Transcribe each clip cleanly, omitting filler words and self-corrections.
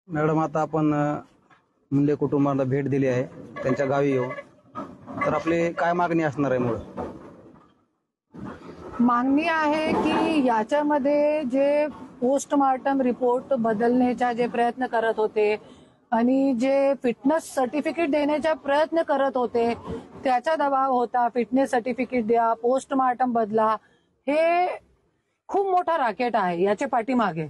Madam, आता आपण मुंडे कुटुंबाला भेट दिली आहे त्यांच्या गावी येऊन. तर आपली काय मागणी असणार आहे? मुळे मागणी आहे की याच्यामध्ये जे पोस्टमार्टम रिपोर्ट बदलण्याचा जे प्रयत्न करत होते आणि जे फिटनेस सर्टिफिकेट देण्याचा प्रयत्न करत होते त्याचा दबाव होता. फिटनेस सर्टिफिकेट द्या, पोस्टमार्टम बदला, हे खूप मोठा रॅकेट आहे याच्या पाठीमागे.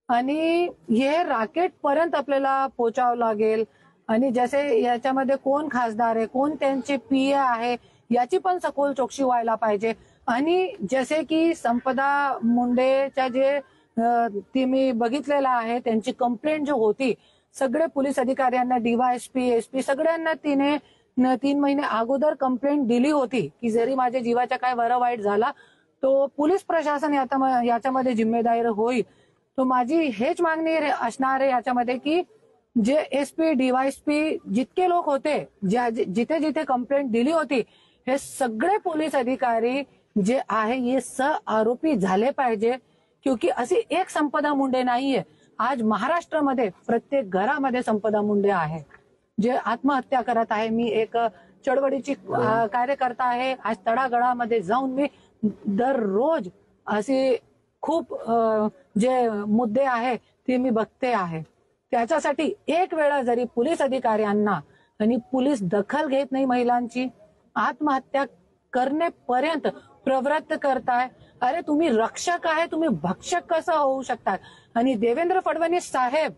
आणि हे रॅकेट पर्यंत आपल्याला पोहोचावं लागेल. आणि जसे याच्यामध्ये कोण खासदार आहे, कोण त्यांचे पीए आहे, याची पण सखोल चौकशी व्हायला पाहिजे. आणि जसे की संपदा मुंडेच्या जे ती मी बघितलेला आहे, त्यांची कंप्लेंट जो होती, सगळे पोलीस अधिकाऱ्यांना, डीवायएसपी, एसपी सगळ्यांना तिने 3 महिने अगोदर कंप्लेंट दिली होती की जरी माझ्या जीवाचा काय बरं वाईट झाला तो पोलीस प्रशासन याच्यामध्ये जिम्मेदार होईल. तो माझी हेच मागणी असणार आहे याच्यामध्ये की जे एसपी, डीवायएसपी जितके लोक होते, जिथे जिथे कंप्लेंट दिली होती, हे सगळे पोलीस अधिकारी जे आहे हे आरोपी झाले पाहिजे. क्योंकि अशी एक संपदा मुंडे नाहीये. आज महाराष्ट्रामध्ये प्रत्येक घरामध्ये संपदा मुंडे आहे जे आत्महत्या करत आहे. मी एक चळवळीची कार्यकर्ता आहे. आज तळागाळामध्ये जाऊन मी दररोज असे खूप जे मुद्दे आहे ते मी बघते आहे. त्याच्यासाठी एक वेळा जरी पोलीस अधिकाऱ्यांना आणि पोलीस दखल घेत नाही, महिलांची आत्महत्या करण्यापर्यंत प्रवृत्त करताय. अरे तुम्ही रक्षक आहे, तुम्ही भक्षक कसं होऊ शकतात? आणि देवेंद्र फडणवीस साहेब,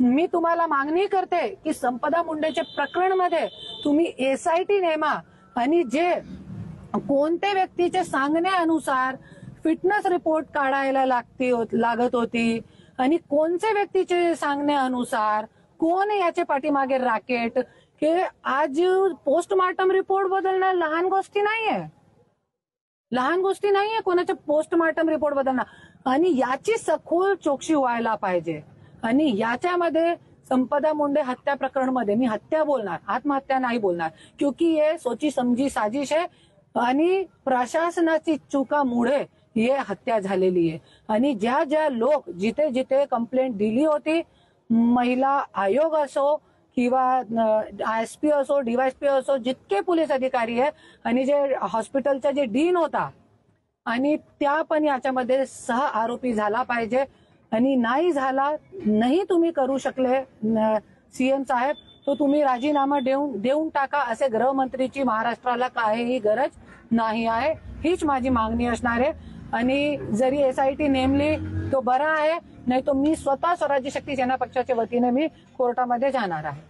मी तुम्हाला मागणी करते की संपदा मुंडेच्या प्रकरणमध्ये तुम्ही एसआयटी नेमा आणि जे कोणत्या व्यक्तीच्या सांगण्यानुसार फिटनेस रिपोर्ट काढायला लागत होती आणि कोणत्या व्यक्तीचे सांगण्यानुसार कोण याच्या पाठीमागे रॅकेट, की आज पोस्टमार्टम रिपोर्ट बदलणं लहान गोष्टी नाहीये. लहान गोष्टी नाहीये कोणाचे पोस्टमार्टम रिपोर्ट बदलणं. आणि याची सखोल चौकशी व्हायला पाहिजे. आणि याच्यामध्ये संपदा मुंडे हत्या प्रकरणमध्ये मी हत्या बोलणार, आत्महत्या नाही बोलणार, क्योंकि ये सोची समजी साजिश आहे आणि प्रशासनाची चुकामुळे हे हत्या झालेली आहे. आणि ज्या ज्या लोक जिथे जिथे कंप्लेंट दिली होती, महिला आयोग असो किंवा एसपी असो, डीवायएसपी असो, जितके पोलीस अधिकारी आहे आणि जे हॉस्पिटलचा जे डीन होता, आणि त्या पण याच्यामध्ये आरोपी झाला पाहिजे. आणि नाही झाला, नाही तुम्ही करू शकले सीएम साहेब, तो तुम्ही राजीनामा देऊन टाका. असे गृहमंत्रीची महाराष्ट्राला काहीही गरज नाही आहे. हीच माझी मागणी असणार आहे. आणि जरी एसआयटी नेमली तो बरा आहे, नाही तो मी स्वतः स्वराज्य शक्ती सेना पक्षाच्या वतीने मी कोर्टामध्ये जाणार आहे.